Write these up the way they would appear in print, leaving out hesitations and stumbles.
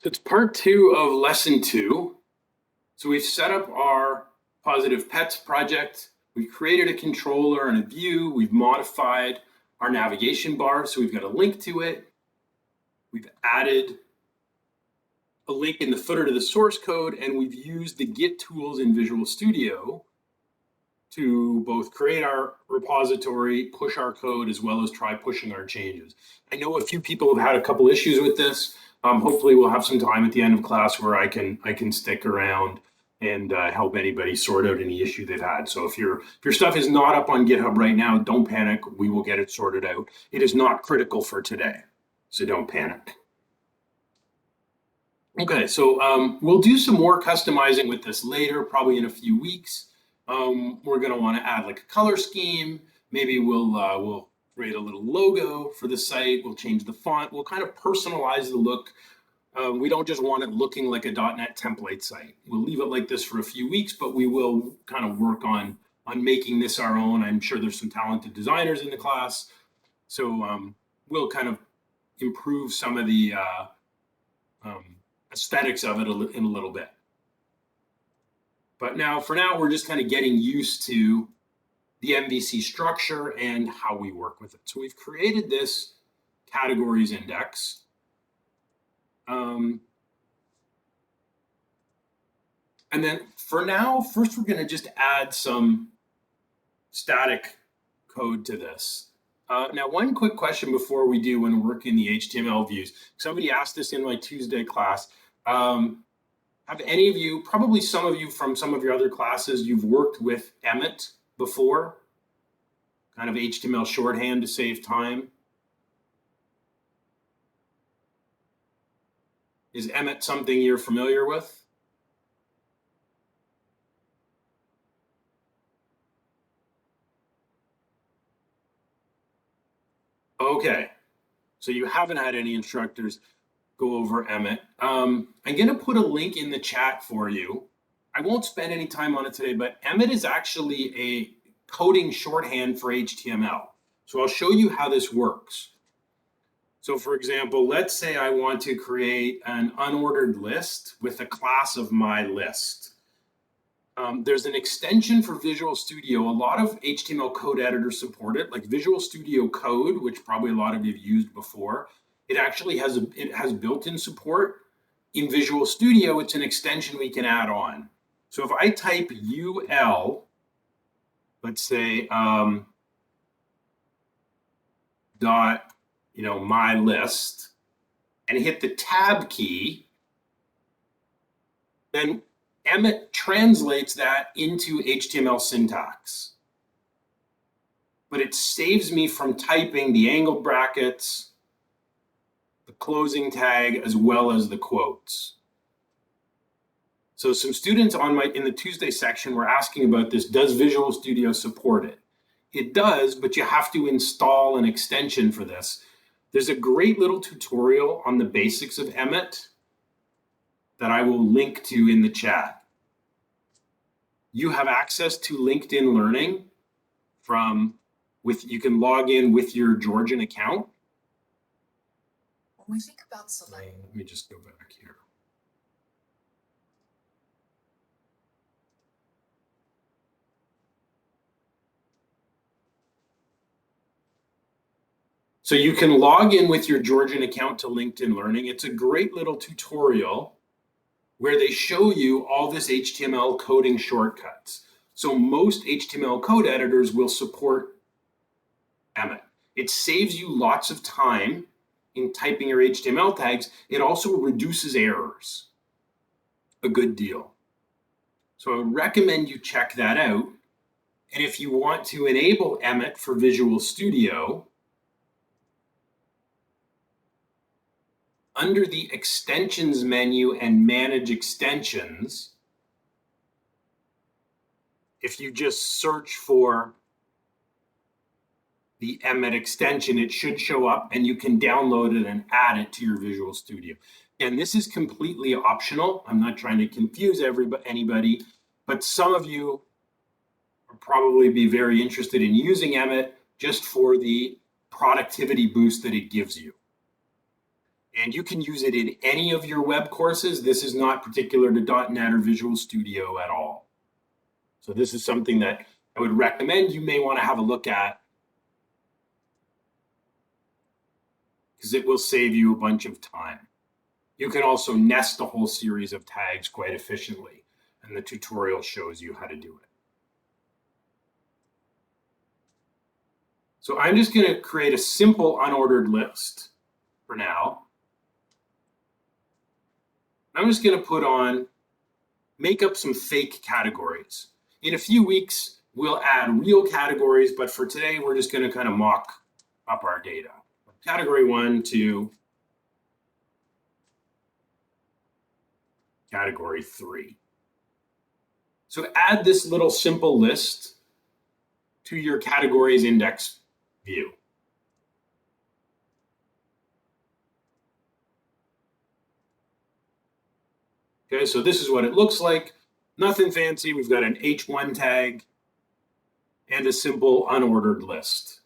So it's part 2 of lesson 2. So we've set up our Positive Pets project. We've created a controller and a view. We've modified our navigation bar, so we've got a link to it. We've added a link in the footer to the source code, and we've used the Git tools in Visual Studio to both create our repository, push our code, as well as try pushing our changes. I know a few people have had a couple issues with this. Hopefully we'll have some time at the end of class where I can stick around and help anybody sort out any issue they've had. So if your stuff is not up on GitHub right now, don't panic. We will get it sorted out. It is not critical for today, so don't panic. Okay, so we'll do some more customizing with this later, probably in a few weeks. We're going to want to add like a color scheme. Maybe we'll create a little logo for the site. We'll change the font. We'll kind of personalize the look. We don't just want it looking like a .NET template site. We'll leave it like this for a few weeks, but we will kind of work on making this our own. I'm sure there's some talented designers in the class. So we'll kind of improve some of the aesthetics of it in a little bit. But for now, we're just kind of getting used to the MVC structure and how we work with it. So we've created this categories index. And then for now, first we're going to just add some static code to this. Now, one quick question before we do when we're working the HTML views. Somebody asked this in my Tuesday class. Have any of you, probably some of you from some of your other classes, you've worked with Emmet before? Kind of HTML shorthand to save time. Is Emmet something you're familiar with? Okay, so you haven't had any instructors go over Emmet. I'm going to put a link in the chat for you. I won't spend any time on it today, but Emmet is actually a coding shorthand for HTML. So I'll show you how this works. So for example, let's say I want to create an unordered list with a class of my list. There's an extension for Visual Studio. A lot of HTML code editors support it, like Visual Studio Code, which probably a lot of you have used before. It actually has built-in support. In Visual Studio, it's an extension we can add on. So if I type UL, let's say my list, and hit the tab key, then Emmet translates that into HTML syntax. But it saves me from typing the angled brackets, the closing tag, as well as the quotes. So some students in the Tuesday section were asking about this. Does Visual Studio support it? It does, but you have to install an extension for this. There's a great little tutorial on the basics of Emmet that I will link to in the chat. You have access to LinkedIn Learning you can log in with your Georgian account. When we think about selecting, let me just go back here. So you can log in with your Georgian account to LinkedIn Learning. It's a great little tutorial where they show you all this HTML coding shortcuts. So most HTML code editors will support Emmet. It saves you lots of time in typing your HTML tags. It also reduces errors a good deal. So I would recommend you check that out. And if you want to enable Emmet for Visual Studio, under the Extensions menu and Manage Extensions, if you just search for the Emmet extension, it should show up and you can download it and add it to your Visual Studio. And this is completely optional. I'm not trying to confuse anybody, but some of you will probably be very interested in using Emmet just for the productivity boost that it gives you. And you can use it in any of your web courses. This is not particular to .NET or Visual Studio at all. So this is something that I would recommend you may want to have a look at, because it will save you a bunch of time. You can also nest a whole series of tags quite efficiently, and the tutorial shows you how to do it. So I'm just going to create a simple unordered list for now. I'm just going to make up some fake categories. In a few weeks, we'll add real categories, but for today, we're just going to kind of mock up our data. Category 1 to category 3. So add this little simple list to your categories index view. Okay, so this is what it looks like. Nothing fancy. We've got an H1 tag and a simple unordered list.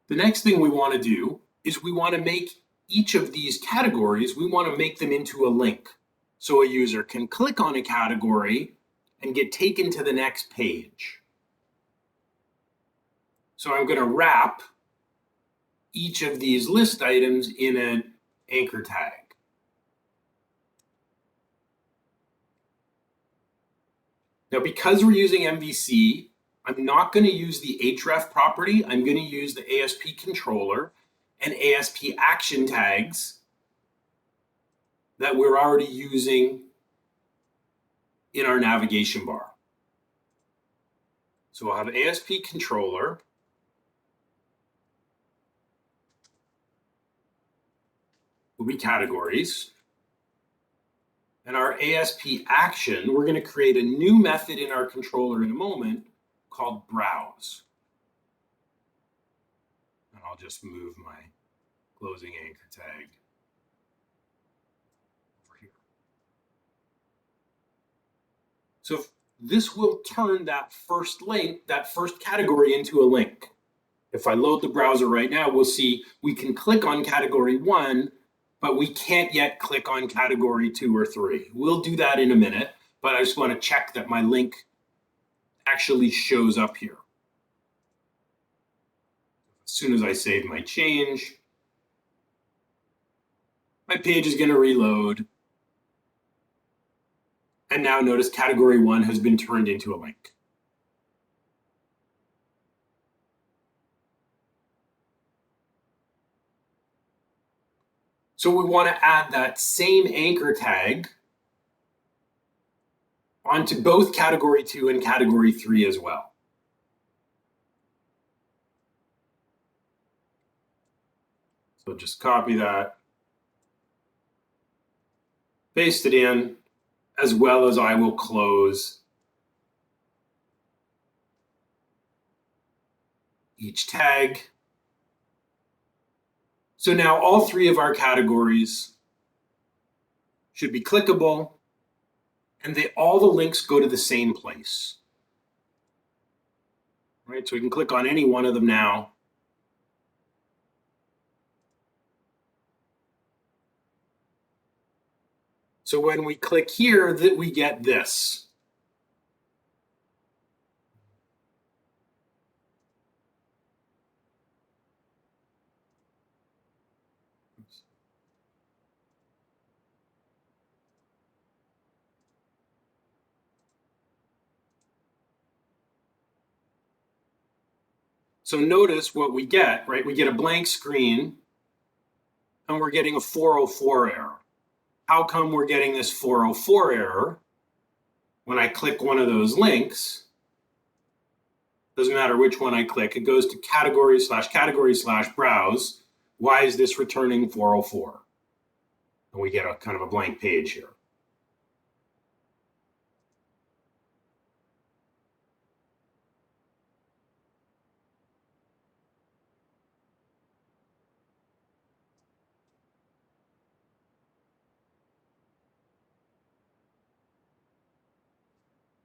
The next thing we want to do is we want to make each of these categories, we want to make them into a link. So a user can click on a category and get taken to the next page. So I'm going to wrap each of these list items in an anchor tag. Now, because we're using MVC, I'm not going to use the href property. I'm going to use the ASP controller and ASP action tags that we're already using in our navigation bar. So we'll have ASP controller. Will be categories. And our ASP action, we're going to create a new method in our controller in a moment called browse. And I'll just move my closing anchor tag over here. So this will turn that first link, that first category into a link. If I load the browser right now, we'll see we can click on category 1, but we can't yet click on category 2 or 3. We'll do that in a minute, but I just want to check that my link actually shows up here. As soon as I save my change, my page is going to reload. And now notice category 1 has been turned into a link. So we want to add that same anchor tag onto both category 2 and category 3 as well. So just copy that, paste it in, as well as I will close each tag. So now all 3 of our categories should be clickable, and all the links go to the same place. Right, so we can click on any one of them now. So when we click here, we get this. So notice what we get, right? We get a blank screen, and we're getting a 404 error. How come we're getting this 404 error? When I click one of those links, doesn't matter which one I click, it goes to category/browse. Why is this returning 404? And we get a kind of a blank page here.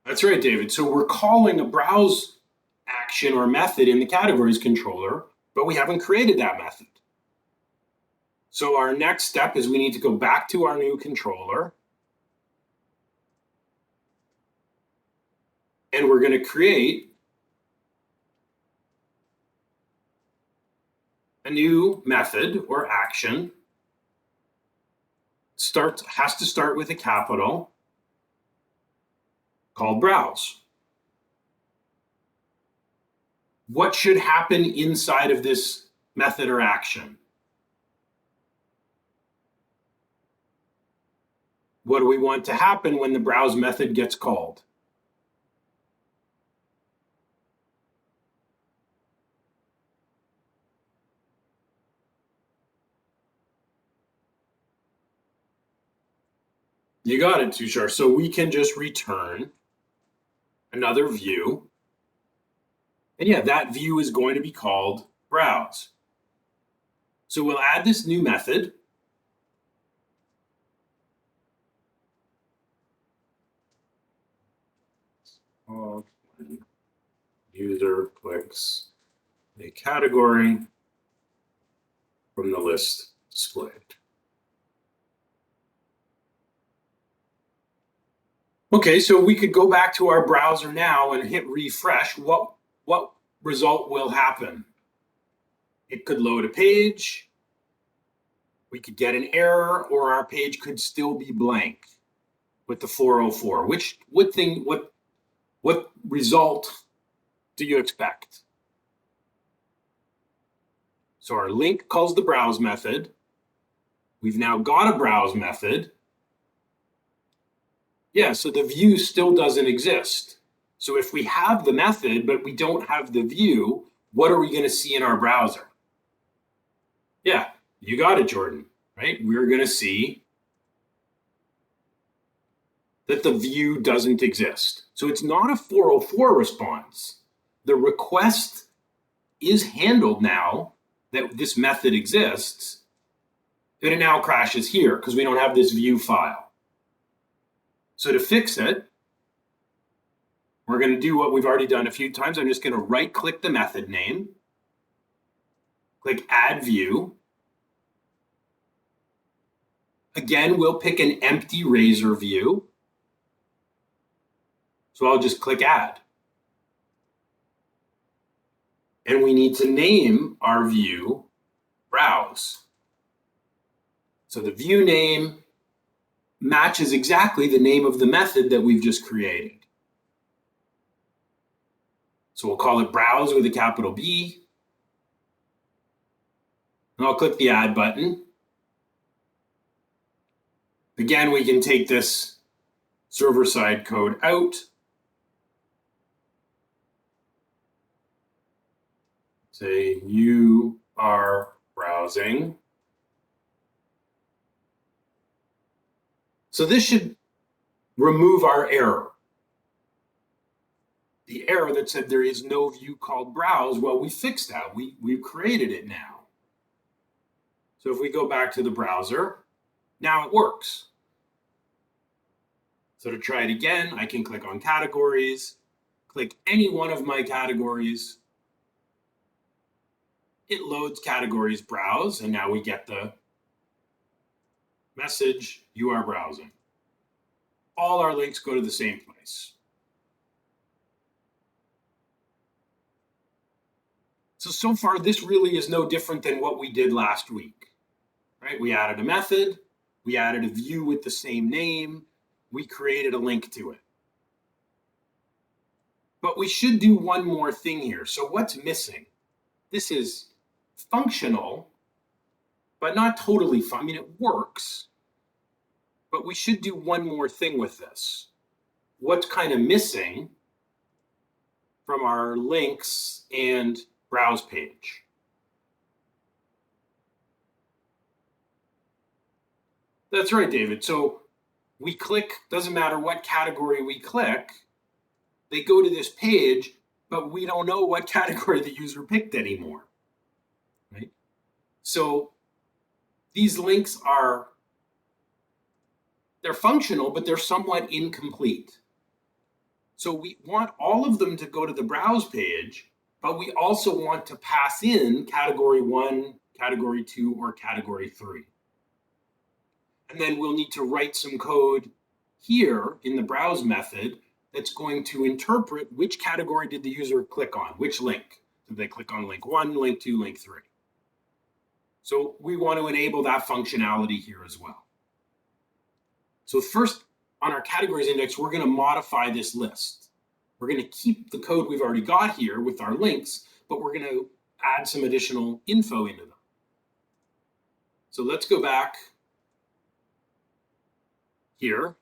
That's right, David. So we're calling a browse action or method in the categories controller, but we haven't created that method. So our next step is we need to go back to our new controller. And we're going to create a new method or action. Has to start with a capital called browse. What should happen inside of this method or action? What do we want to happen when the browse method gets called? You got it, Tushar. So we can just return another view. And yeah, that view is going to be called browse. So we'll add this new method. User clicks a category from the list displayed. Okay, so we could go back to our browser now and hit refresh. What result will happen? It could load a page, we could get an error, or our page could still be blank with the 404. What result do you expect? So our link calls the browse method. We've now got a browse method. Yeah, so the view still doesn't exist. So if we have the method, but we don't have the view, what are we going to see in our browser? Yeah, you got it, Jordan, right? We're going to see that the view doesn't exist. So it's not a 404 response. The request is handled now that this method exists, and it now crashes here because we don't have this view file. So to fix it, we're going to do what we've already done a few times. I'm just going to right-click the method name, click Add View. Again, we'll pick an empty razor view. So I'll just click Add. And we need to name our view Browse. So the view name matches exactly the name of the method that we've just created. So we'll call it Browse with a capital B. And I'll click the Add button. Again, we can take this server-side code out. Say you are browsing. So this should remove our error. The error that said there is no view called browse, well, we fixed that. We've created it now. So if we go back to the browser, now it works. So to try it again, I can click on categories, click any one of my categories. It loads categories browse, and now we get the message, you are browsing. All our links go to the same place. So far, this really is no different than what we did last week, right? We added a method, we added a view with the same name, we created a link to it. But we should do one more thing here. So what's missing? This is functional, but not totally fun. I mean, it works, but we should do one more thing with this. What's kind of missing from our links and browse page? That's right, David. So we click, doesn't matter what category we click, they go to this page, but we don't know what category the user picked anymore, right? So these links they're functional, but they're somewhat incomplete. So we want all of them to go to the browse page, but we also want to pass in category 1, category 2, or category 3. And then we'll need to write some code here in the browse method that's going to interpret which category did the user click on, which link. Did they click on link 1, link 2, link 3? So we want to enable that functionality here as well. So first, on our categories index, we're going to modify this list. We're going to keep the code we've already got here with our links, but we're going to add some additional info into them. So let's go back here.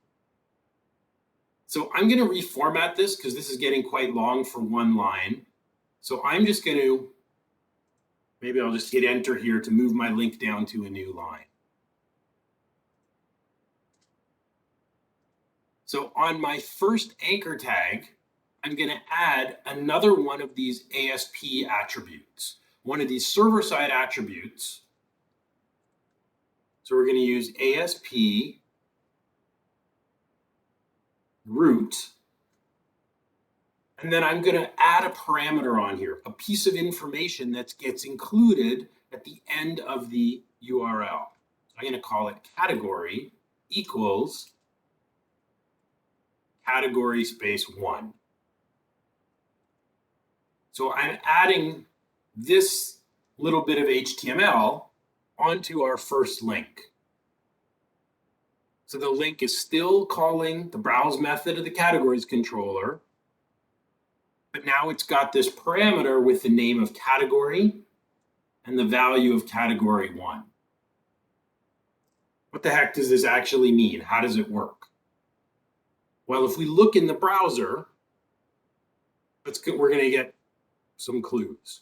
So I'm going to reformat this because this is getting quite long for one line. So I'm just going to, maybe I'll just hit enter here to move my link down to a new line. So on my first anchor tag, I'm going to add another one of these ASP attributes, one of these server-side attributes. So we're going to use asp-route. And then I'm going to add a parameter on here, a piece of information that gets included at the end of the URL. So I'm going to call it category equals category space 1. So I'm adding this little bit of HTML onto our first link. So the link is still calling the browse method of the categories controller, but now it's got this parameter with the name of category and the value of category 1. What the heck does this actually mean? How does it work? Well, if we look in the browser, we're going to get some clues.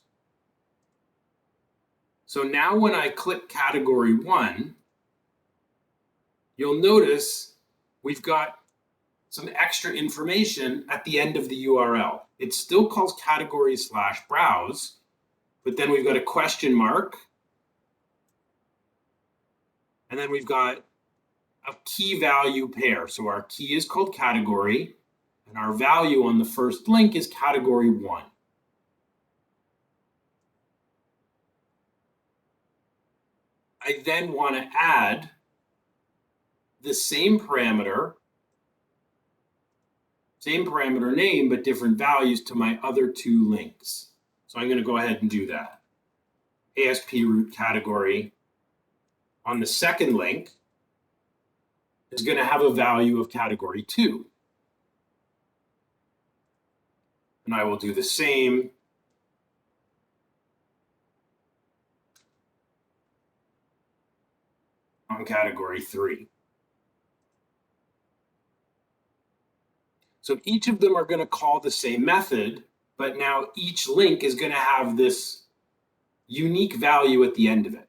So now when I click category 1, you'll notice we've got some extra information at the end of the URL. It still calls category/browse, but then we've got a question mark, and then we've got a key value pair. So our key is called category, and our value on the first link is category 1. I then want to add the same parameter name, but different values to my other 2 links. So I'm going to go ahead and do that. asp-route category on the second link is going to have a value of category 2. And I will do the same on category 3. So each of them are going to call the same method, but now each link is going to have this unique value at the end of it.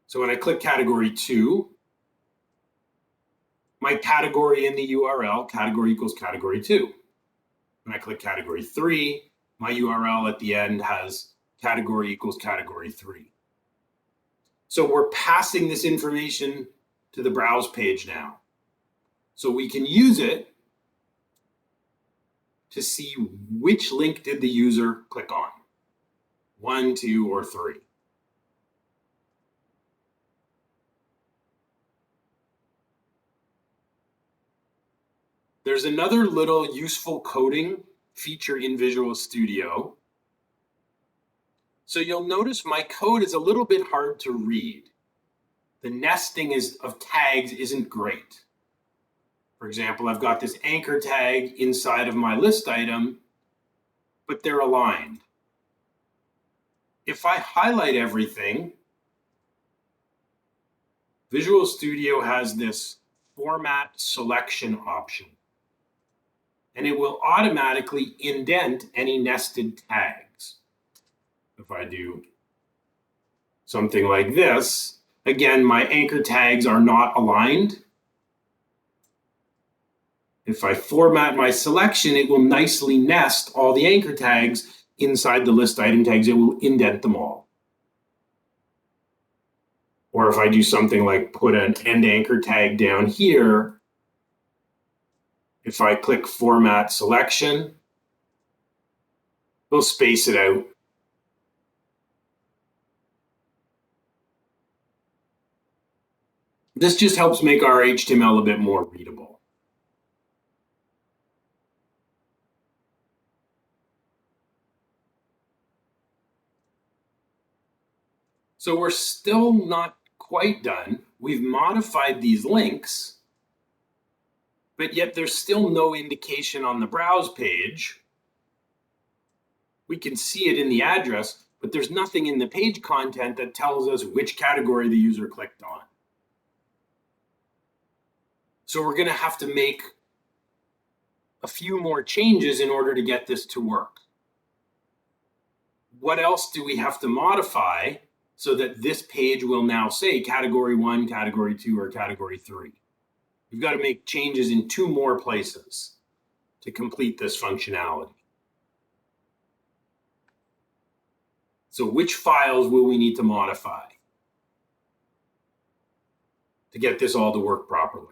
So when I click category 2, my category in the URL, category equals category 2. When I click category 3, my URL at the end has category equals category 3. So we're passing this information to the browse page now. So we can use it to see which link did the user click on, 1, 2, or 3. There's another little useful coding feature in Visual Studio. So you'll notice my code is a little bit hard to read. The nesting of tags isn't great. For example, I've got this anchor tag inside of my list item, but they're aligned. If I highlight everything, Visual Studio has this format selection option, and it will automatically indent any nested tags. If I do something like this, again, my anchor tags are not aligned. If I format my selection, it will nicely nest all the anchor tags inside the list item tags. It will indent them all. Or if I do something like put an end anchor tag down here, if I click Format Selection, we'll space it out. This just helps make our HTML a bit more readable. So we're still not quite done. We've modified these links, but yet there's still no indication on the browse page. We can see it in the address, but there's nothing in the page content that tells us which category the user clicked on. So we're going to have to make a few more changes in order to get this to work. What else do we have to modify so that this page will now say category 1, category 2, or category 3? We've got to make changes in 2 more places to complete this functionality. So which files will we need to modify to get this all to work properly?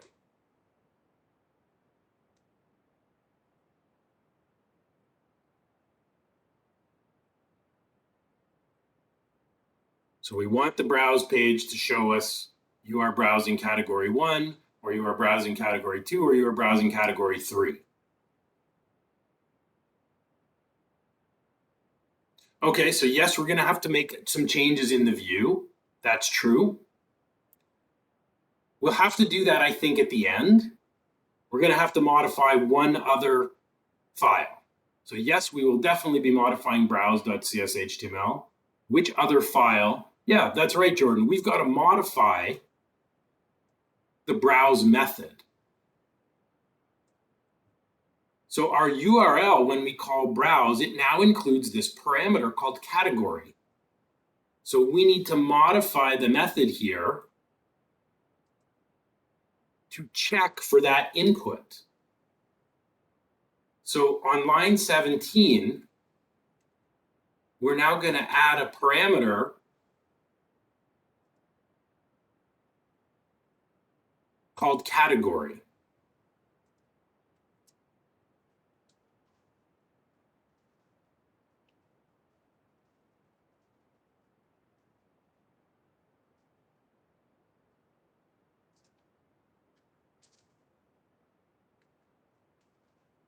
So we want the browse page to show us you are browsing category 1, or you are browsing category 2, or you are browsing category 3. Okay, so yes, we're going to have to make some changes in the view. That's true. We'll have to do that, I think, at the end. We're going to have to modify one other file. So yes, we will definitely be modifying browse.cshtml. Which other file? Yeah, that's right, Jordan. We've got to modify the browse method. So our URL, when we call browse, it now includes this parameter called category. So we need to modify the method here to check for that input. So on line 17, we're now going to add a parameter called category.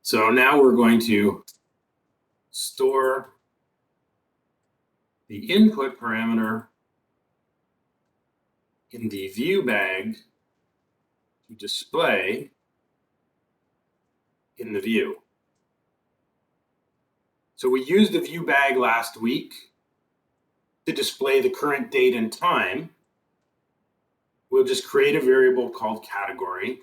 So now we're going to store the input parameter in the view bag to display in the view. So we used the view bag last week to display the current date and time. We'll just create a variable called category.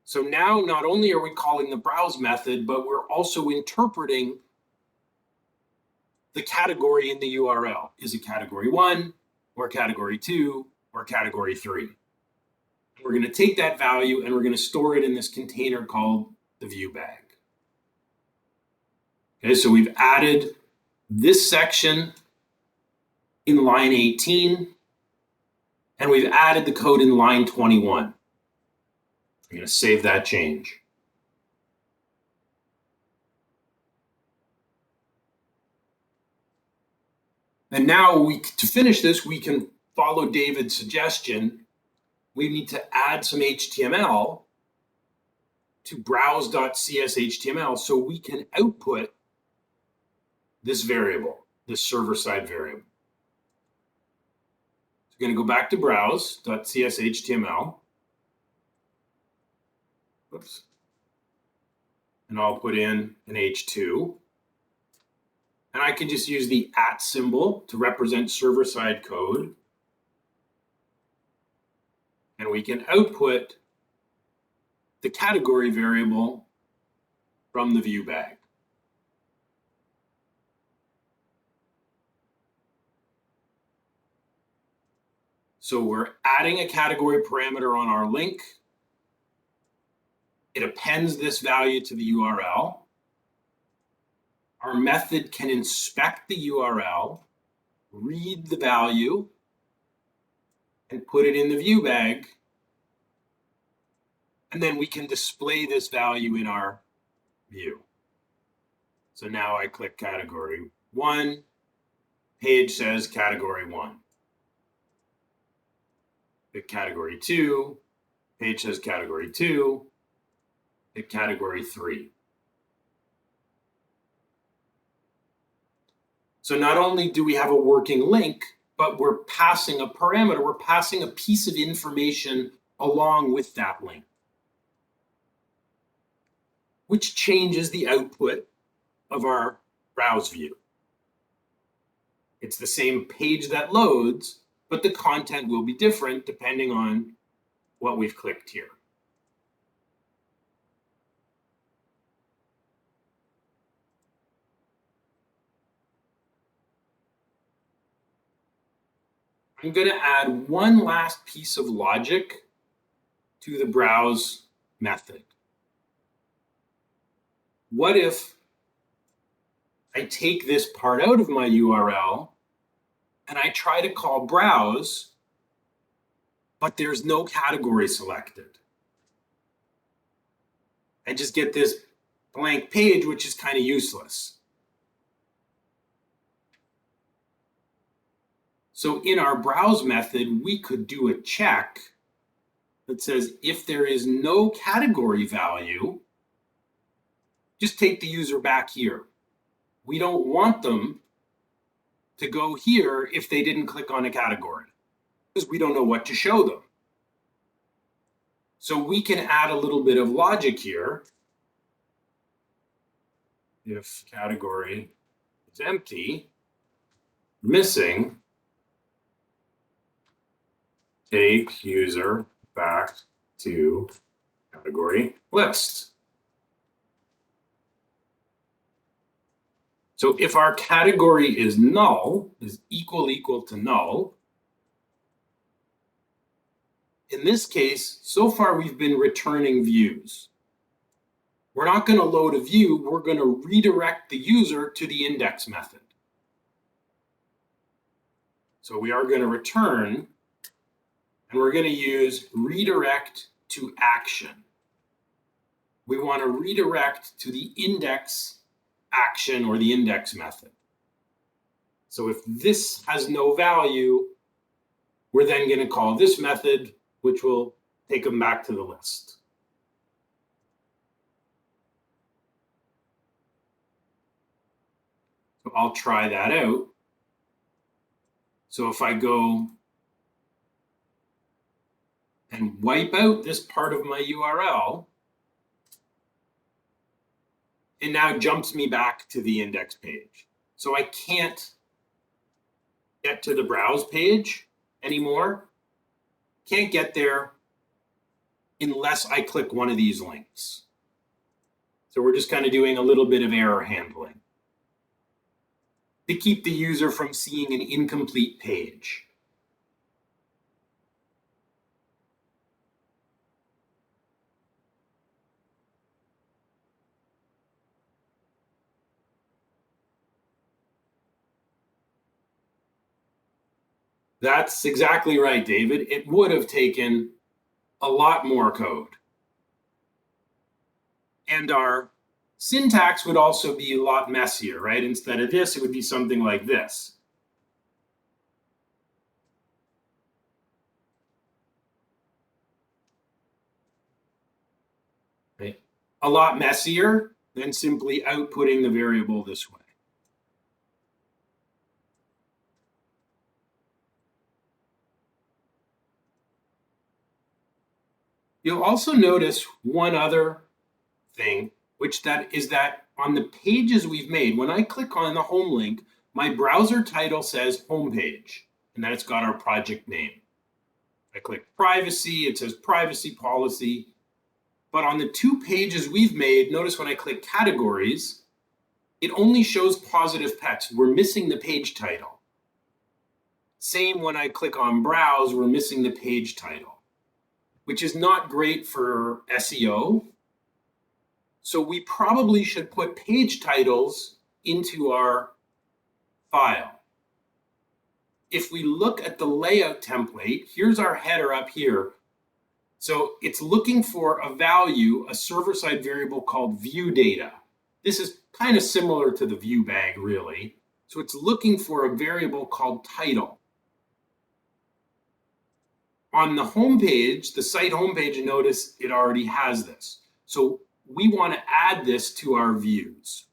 So now not only are we calling the browse method, but we're also interpreting the category in the URL. Is it category 1 or category 2 or category 3? We're going to take that value and we're going to store it in this container called the view bag. Okay, so we've added this section in line 18, and we've added the code in line 21. I'm going to save that change. And now to finish this, we can follow David's suggestion. We need to add some HTML to browse.cshtml so we can output this variable, this server-side variable. So we're going to go back to browse.cshtml. Oops. And I'll put in an H2. And I can just use the @ symbol to represent server-side code. And we can output the category variable from the view bag. So we're adding a category parameter on our link. It appends this value to the URL. Our method can inspect the URL, read the value, and put it in the view bag. And then we can display this value in our view. So now I click category 1, page says category 1. Pick category 2, page says category 2, pick category 3. So not only do we have a working link, but we're passing a parameter, we're passing a piece of information along with that link, which changes the output of our browse view. It's the same page that loads, but the content will be different depending on what we've clicked here. I'm going to add one last piece of logic to the browse method. What if I take this part out of my URL and I try to call browse, but there's no category selected? I just get this blank page, which is kind of useless. So in our browse method, we could do a check that says if there is no category value, just take the user back here. We don't want them to go here if they didn't click on a category, because we don't know what to show them. So we can add a little bit of logic here. If category is empty, missing, take user back to category list. So if our category is null, is equal to null, in this case, so far we've been returning views. We're not going to load a view, we're going to redirect the user to the index method. So we are going to return, and we're going to use redirect to action. We want to redirect to the index action or the index method. So if this has no value, we're then going to call this method, which will take them back to the list. So I'll try that out. So if I go and wipe out this part of my URL, it now jumps me back to the index page. So I can't get to the browse page anymore. Can't get there unless I click one of these links. So we're just kind of doing a little bit of error handling to keep the user from seeing an incomplete page. That's exactly right, David. It would have taken a lot more code. And our syntax would also be a lot messier, right? Instead of this, it would be something like this. Right? A lot messier than simply outputting the variable this way. You'll also notice one other thing, which is that on the pages we've made, when I click on the home link, my browser title says homepage, and then it's got our project name. I click privacy, it says privacy policy. But on the 2 pages we've made, notice when I click categories, it only shows positive pets. We're missing the page title. Same when I click on browse, we're missing the page title, which is not great for SEO. So we probably should put page titles into our file. If we look at the layout template, here's our header up here. So it's looking for a value, a server-side variable called view data. This is kind of similar to the view bag, really. So it's looking for a variable called title. On the homepage, the site homepage, notice it already has this. So we want to add this to our views.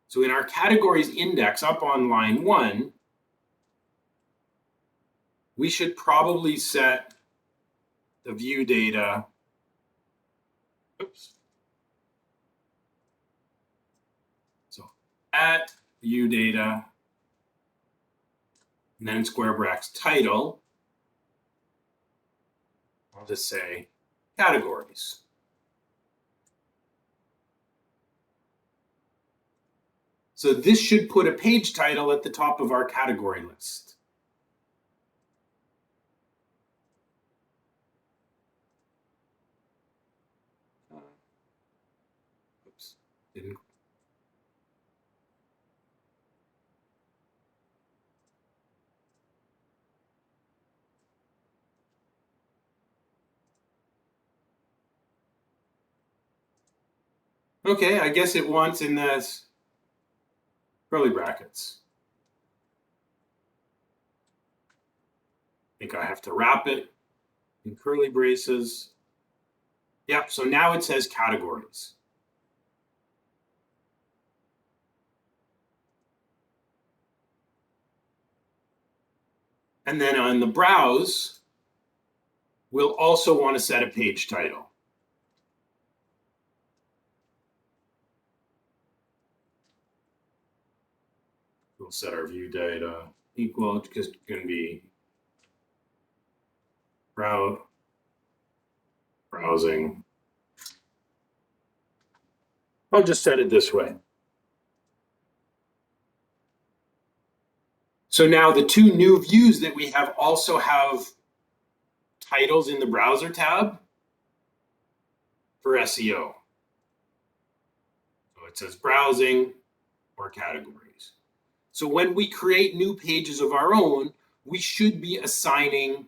So in our categories index up on line 1, we should probably set the view data. Oops. So at view data, and then square brackets title. I'll just say categories. So this should put a page title at the top of our category list. Oops, didn't. Okay, I guess it wants in this curly brackets. I think I have to wrap it in curly braces. Yep, so now it says categories. And then on the browse, we'll also want to set a page title. We'll set our view data equal, it's just going to be browsing. I'll just set it this way. So now the two new views that we have also have titles in the browser tab for SEO. So it says browsing or categories. So when we create new pages of our own, we should be assigning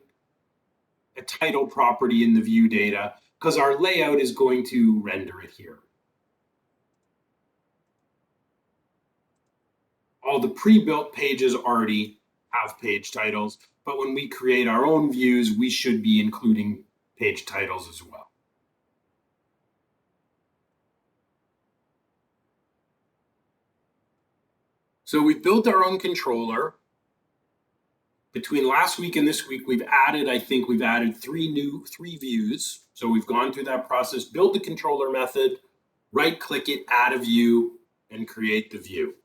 a title property in the view data because our layout is going to render it here. All the pre-built pages already have page titles, but when we create our own views, we should be including page titles as well. So we built our own controller. Between last week and this week, I think we've added three views. So we've gone through that process, build the controller method, right-click it, add a view, and create the view.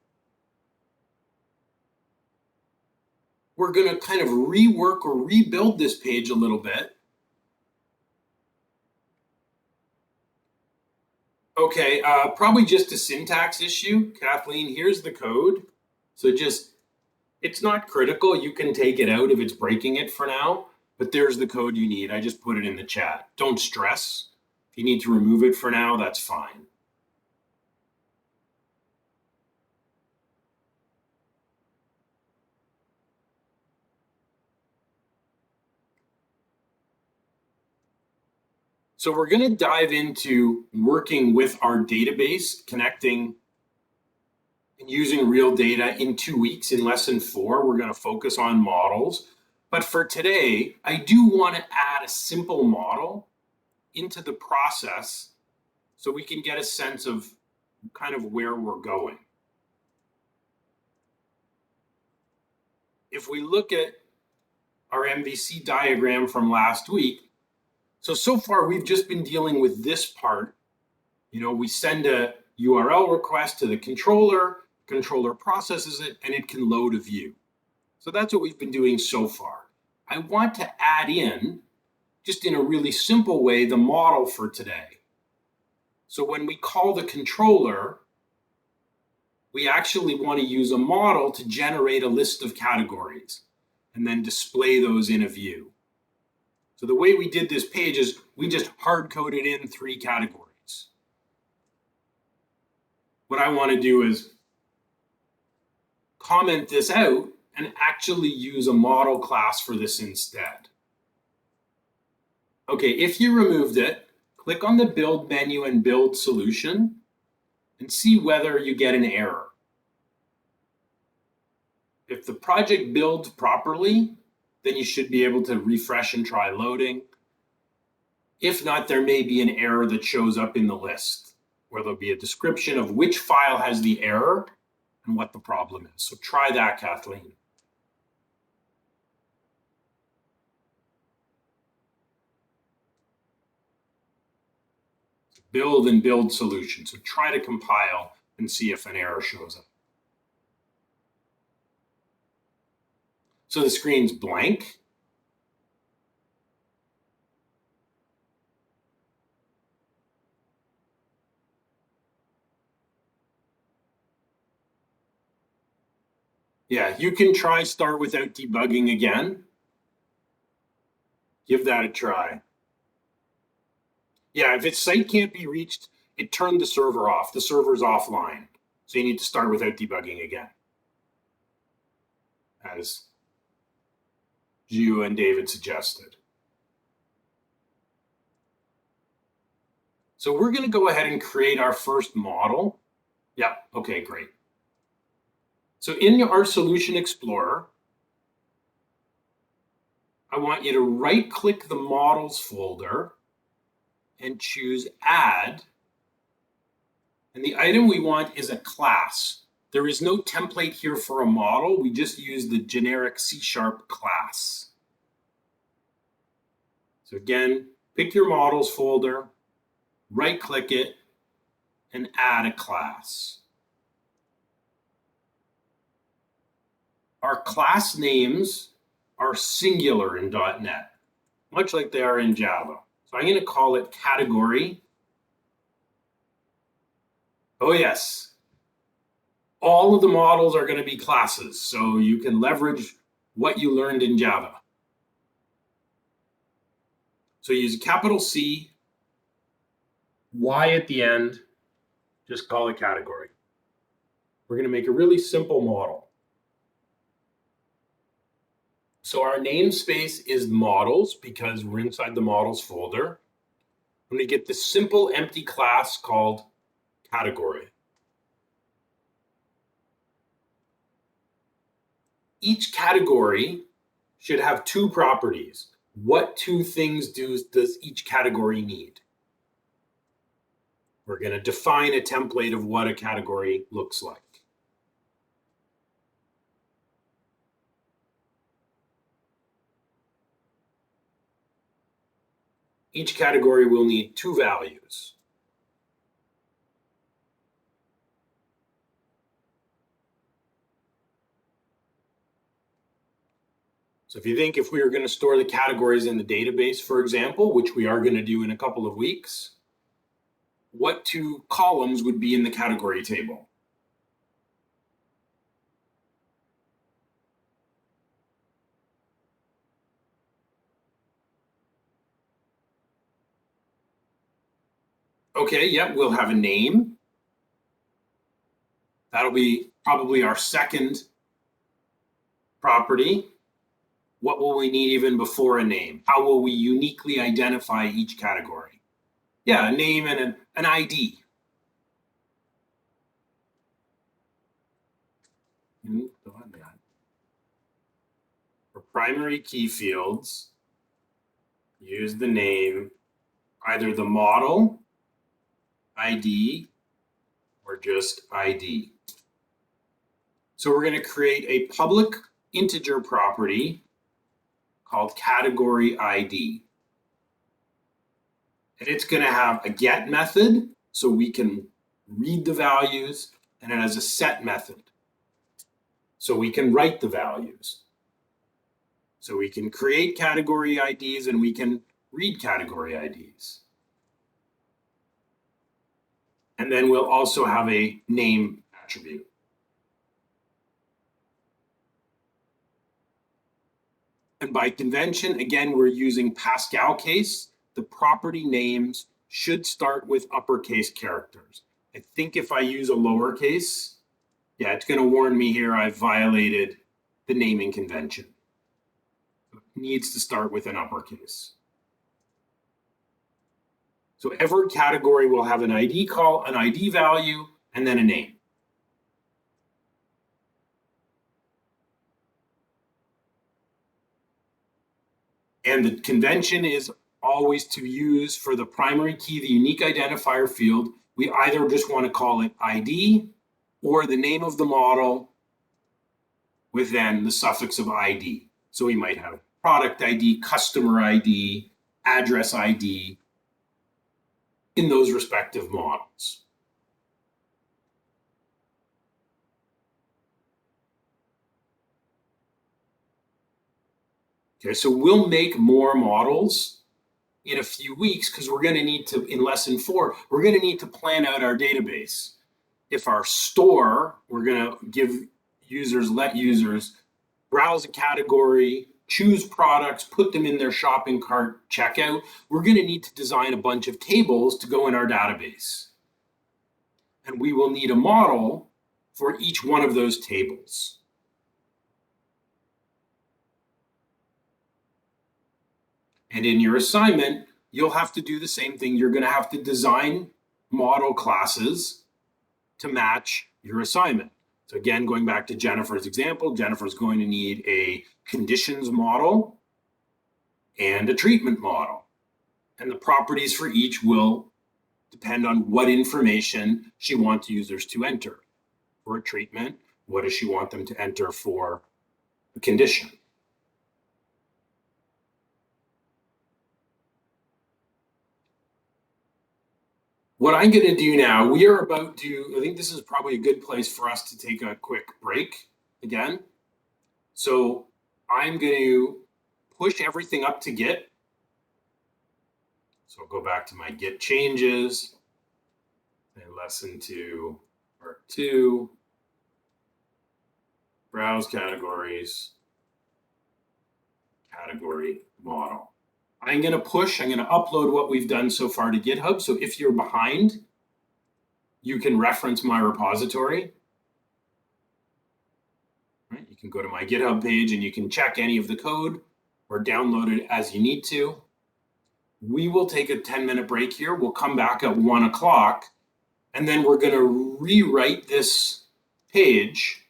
We're going to kind of rework or rebuild this page a little bit. Okay, probably just a syntax issue. Kathleen, here's the code. So it's not critical. You can take it out if it's breaking it for now, but there's the code you need. I just put it in the chat. Don't stress. If you need to remove it for now, that's fine. So we're going to dive into working with our database, connecting and using real data in 2 weeks. In lesson 4, we're going to focus on models. But for today, I do want to add a simple model into the process so we can get a sense of kind of where we're going. If we look at our MVC diagram from last week, so far we've just been dealing with this part. You know, we send a URL request to the controller processes it, and it can load a view. So that's what we've been doing so far. I want to add in, just in a really simple way, the model for today. So when we call the controller, we actually want to use a model to generate a list of categories and then display those in a view. So the way we did this page is we just hard-coded in 3 categories. What I want to do is comment this out and actually use a model class for this instead. Okay, if you removed it, click on the build menu and build solution and see whether you get an error. If the project builds properly, then you should be able to refresh and try loading. If not, there may be an error that shows up in the list where there'll be a description of which file has the error and what the problem is. So try that, Kathleen. Build and build solution. So try to compile and see if an error shows up. So the screen's blank. Yeah, you can try start without debugging again. Give that a try. Yeah, if its site can't be reached, it turned the server off. The server's offline. So you need to start without debugging again. As Ju and David suggested. So we're going to go ahead and create our first model. Yeah, okay, great. So in our Solution Explorer, I want you to right-click the Models folder and choose Add. And the item we want is a class. There is no template here for a model. We just use the generic C# class. So again, pick your Models folder, right-click it, and add a class. Our class names are singular in .NET, much like they are in Java. So I'm going to call it category. Oh yes, all of the models are going to be classes, so you can leverage what you learned in Java. So use a capital C, Y at the end, just call it category. We're going to make a really simple model. So our namespace is models because we're inside the models folder. I'm going to get this simple empty class called category. Each category should have two properties. What two things does each category need? We're going to define a template of what a category looks like. Each category will need two values. So if you think if we were going to store the categories in the database, for example, which we are going to do in a couple of weeks, what two columns would be in the category table? Okay, yep, we'll have a name. That'll be probably our second property. What will we need even before a name? How will we uniquely identify each category? Yeah, a name and an ID. For primary key fields, use the name, either the model, ID, or just ID. So we're going to create a public integer property called category ID. And it's going to have a get method, so we can read the values, and it has a set method, so we can write the values. So we can create category IDs and we can read category IDs. And then we'll also have a name attribute. And by convention, again, we're using Pascal case. The property names should start with uppercase characters. I think if I use a lowercase, Yeah, it's going to warn me here I've violated the naming convention. It needs to start with an uppercase. So every category will have an ID call, an ID value, and then a name. And the convention is always to use for the primary key, the unique identifier field. We either just want to call it ID or the name of the model with then the suffix of ID. So we might have product ID, customer ID, address ID in those respective models. Okay, so we'll make more models in a few weeks because we're going to need to, in lesson 4, we're going to need to plan out our database. If our store, we're going to give users, let users browse a category, choose products, put them in their shopping cart, checkout, we're going to need to design a bunch of tables to go in our database. And we will need a model for each one of those tables. And in your assignment, you'll have to do the same thing. You're going to have to design model classes to match your assignment. So again, going back to Jennifer's example, Jennifer's going to need a conditions model and a treatment model. And the properties for each will depend on what information she wants users to enter. For a treatment, what does she want them to enter for a condition? What I'm going to do now, we are about to, I think this is probably a good place for us to take a quick break again. So I'm going to push everything up to Git. So I'll go back to my Git changes and lesson 2, part 2, browse categories, category model. I'm going to upload what we've done so far to GitHub. So if you're behind, you can reference my repository. Right? You can go to my GitHub page and you can check any of the code or download it as you need to. We will take a 10-minute break here. We'll come back at 1 o'clock, and then we're going to rewrite this page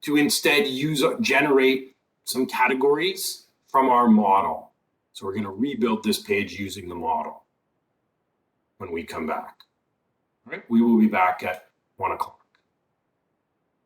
to instead generate some categories from our model. So we're going to rebuild this page using the model when we come back. All right, we will be back at 1 o'clock.